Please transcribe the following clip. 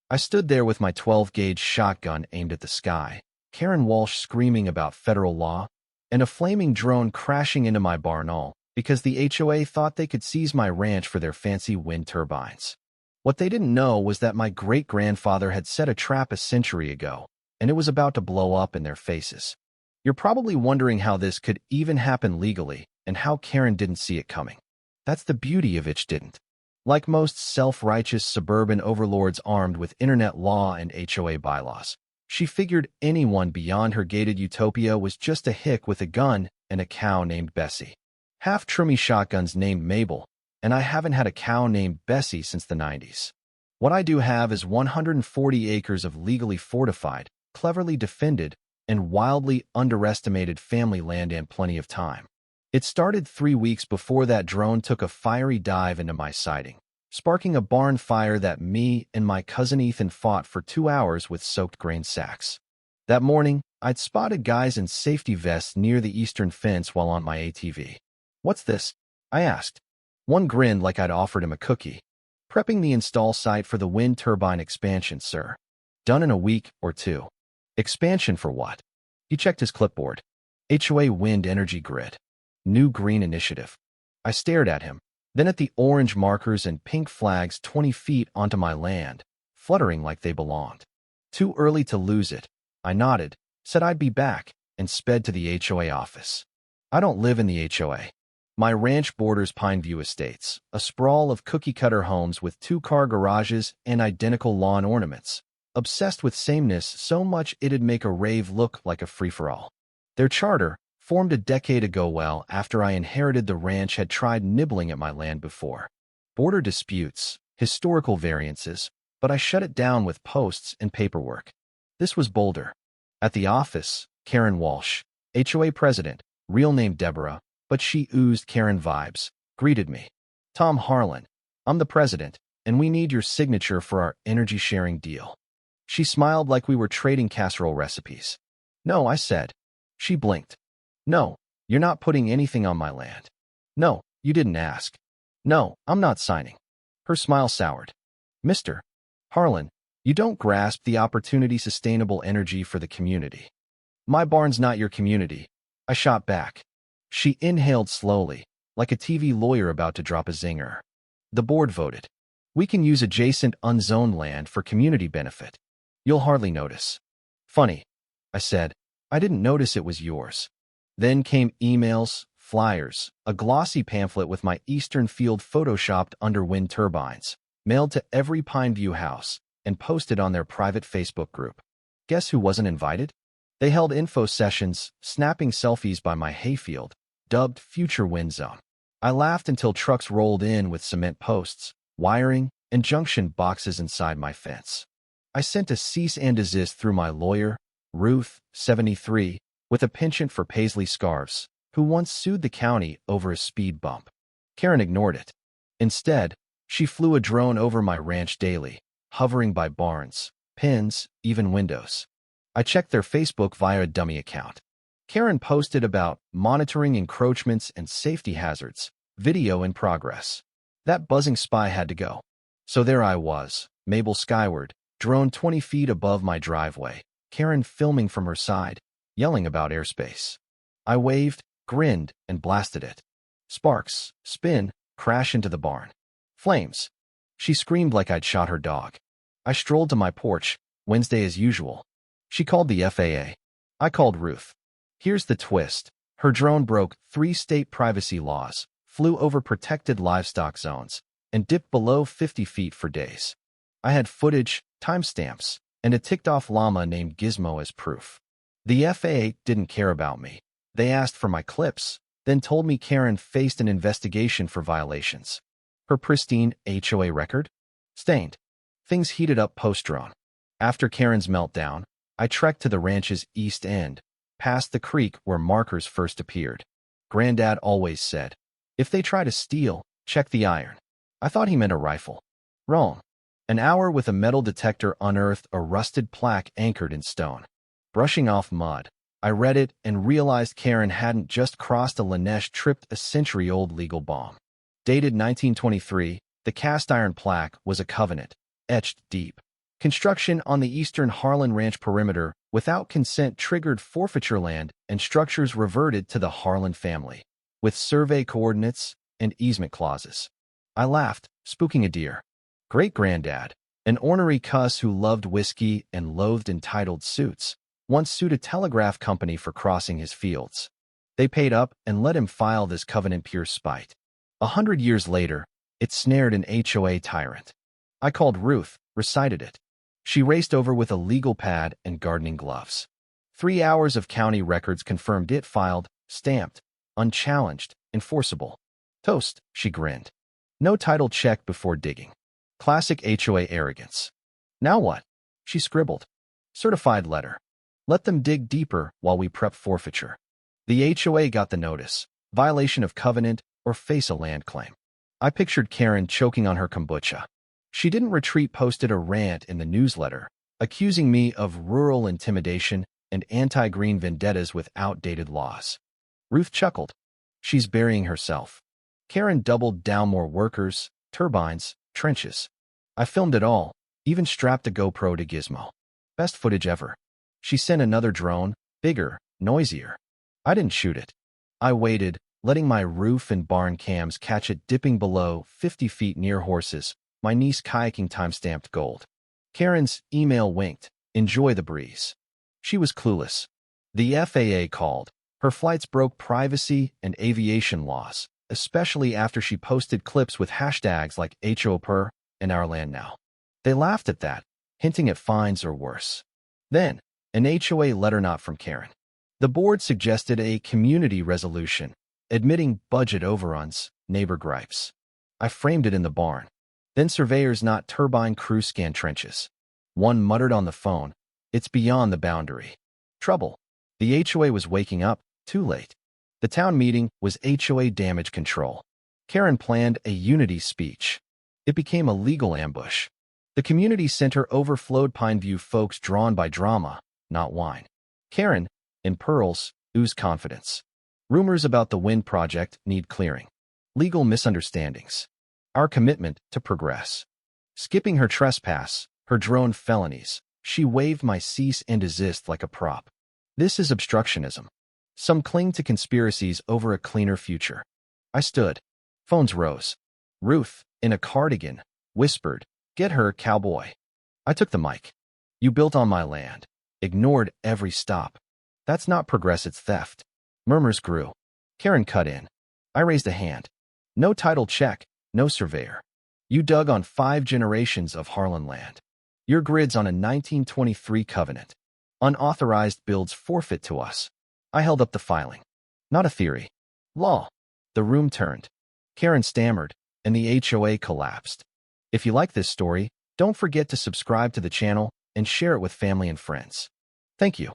I stood there with my 12-gauge shotgun aimed at the sky, Karen Walsh screaming about federal law, and a flaming drone crashing into my barn, all because the HOA thought they could seize my ranch for their fancy wind turbines. What they didn't know was that my great-grandfather had set a trap a century ago, and it was about to blow up in their faces. You're probably wondering how this could even happen legally and how Karen didn't see it coming. That's the beauty of it didn't. Like most self-righteous suburban overlords armed with internet law and HOA bylaws, she figured anyone beyond her gated utopia was just a hick with a gun and a cow named Bessie. Half-trimmy shotguns named Mabel, and I haven't had a cow named Bessie since the 90s. What I do have is 140 acres of legally fortified, cleverly defended, and wildly underestimated family land and plenty of time. It started 3 weeks before that drone took a fiery dive into my siding, sparking a barn fire that me and my cousin Ethan fought for 2 hours with soaked grain sacks. That morning, I'd spotted guys in safety vests near the eastern fence while on my ATV. "What's this?" I asked. One grinned like I'd offered him a cookie. "Prepping the install site for the wind turbine expansion, sir. Done in a week or two." "Expansion for what?" He checked his clipboard. "HOA Wind Energy Grid. New Green Initiative." I stared at him, then at the orange markers and pink flags 20 feet onto my land, fluttering like they belonged. "Too early to lose it." I nodded, said I'd be back, and sped to the HOA office. I don't live in the HOA. My ranch borders Pineview Estates, a sprawl of cookie-cutter homes with 2-car garages and identical lawn ornaments, obsessed with sameness so much it'd make a rave look like a free-for-all. Their charter, formed a decade ago well after I inherited the ranch, had tried nibbling at my land before. Border disputes, historical variances, but I shut it down with posts and paperwork. This was bolder. At the office, Karen Walsh, HOA president, real name Deborah, but she oozed Karen vibes, greeted me. "Tom Harlan, I'm the president, and we need your signature for our energy-sharing deal." She smiled like we were trading casserole recipes. "No," I said. She blinked. "No, you're not putting anything on my land." "No, you didn't ask." "No, I'm not signing." Her smile soured. "Mr. Harlan, you don't grasp the opportunity. Sustainable energy for the community." "My barn's not your community," I shot back. She inhaled slowly, like a TV lawyer about to drop a zinger. "The board voted. We can use adjacent unzoned land for community benefit. You'll hardly notice." "Funny," I said. "I didn't notice it was yours." Then came emails, flyers, a glossy pamphlet with my eastern field photoshopped under wind turbines, mailed to every Pineview house, and posted on their private Facebook group. Guess who wasn't invited? They held info sessions, snapping selfies by my hayfield, dubbed Future Wind Zone. I laughed until trucks rolled in with cement posts, wiring, and junction boxes inside my fence. I sent a cease and desist through my lawyer, Ruth, 73, with a penchant for paisley scarves, who once sued the county over a speed bump. Karen ignored it. Instead, she flew a drone over my ranch daily, hovering by barns, pens, even windows. I checked their Facebook via a dummy account. Karen posted about monitoring encroachments and safety hazards, video in progress. That buzzing spy had to go. So there I was, Mabel skyward, drone 20 feet above my driveway, Karen filming from her side, yelling about airspace. I waved, grinned, and blasted it. Sparks, spin, crash into the barn. Flames. She screamed like I'd shot her dog. I strolled to my porch, Wednesday as usual. She called the FAA. I called Ruth. Here's the twist. Her drone broke 3 state privacy laws, flew over protected livestock zones, and dipped below 50 feet for days. I had footage, timestamps, and a ticked-off llama named Gizmo as proof. The FAA didn't care about me. They asked for my clips, then told me Karen faced an investigation for violations. Her pristine HOA record? Stained. Things heated up post-drone. After Karen's meltdown, I trekked to the ranch's east end, past the creek where markers first appeared. Granddad always said, "If they try to steal, check the iron." I thought he meant a rifle. Wrong. An hour with a metal detector unearthed a rusted plaque anchored in stone. Brushing off mud, I read it and realized Karen hadn't just crossed a Lanesh-tripped a century-old legal bomb. Dated 1923, the cast-iron plaque was a covenant, etched deep. Construction on the eastern Harlan Ranch perimeter without consent triggered forfeiture land and structures reverted to the Harlan family, with survey coordinates and easement clauses. I laughed, spooking a deer. Great-granddad, an ornery cuss who loved whiskey and loathed entitled suits, once sued a telegraph company for crossing his fields. They paid up and let him file this covenant pure spite. 100 years later, it snared an HOA tyrant. I called Ruth, recited it. She raced over with a legal pad and gardening gloves. 3 hours of county records confirmed it filed, stamped, unchallenged, enforceable. Toast, she grinned. No title check before digging. Classic HOA arrogance. Now what? She scribbled. Certified letter. Let them dig deeper while we prep forfeiture. The HOA got the notice. Violation of covenant or face a land claim. I pictured Karen choking on her kombucha. She didn't retreat, posted a rant in the newsletter, accusing me of rural intimidation and anti-green vendettas with outdated laws. Ruth chuckled. She's burying herself. Karen doubled down, more workers, turbines, trenches. I filmed it all, even strapped a GoPro to Gizmo. Best footage ever. She sent another drone, bigger, noisier. I didn't shoot it. I waited, letting my roof and barn cams catch it dipping below 50 feet near horses, my niece kayaking time-stamped gold. Karen's email winked, enjoy the breeze. She was clueless. The FAA called. Her flights broke privacy and aviation laws, especially after she posted clips with hashtags like HOPER and Our Land Now. They laughed at that, hinting at fines or worse. Then, an HOA letter, not from Karen. The board suggested a community resolution, admitting budget overruns, neighbor gripes. I framed it in the barn. Then surveyors, not turbine crew, scan trenches. One muttered on the phone, it's beyond the boundary. Trouble. The HOA was waking up, too late. The town meeting was HOA damage control. Karen planned a unity speech. It became a legal ambush. The community center overflowed, Pineview folks drawn by drama, not wine. Karen, in pearls, oozed confidence. Rumors about the wind project need clearing. Legal misunderstandings. Our commitment to progress. Skipping her trespass, her drone felonies, she waved my cease and desist like a prop. This is obstructionism. Some cling to conspiracies over a cleaner future. I stood. Phones rose. Ruth, in a cardigan, whispered, "Get her, cowboy." I took the mic. You built on my land. Ignored every stop. That's not progress, it's theft. Murmurs grew. Karen cut in. I raised a hand. No title check, no surveyor. You dug on 5 generations of Harlan land. Your grid's on a 1923 covenant. Unauthorized builds forfeit to us. I held up the filing. Not a theory. Law. The room turned. Karen stammered, and the HOA collapsed. If you like this story, don't forget to subscribe to the channel and share it with family and friends. Thank you.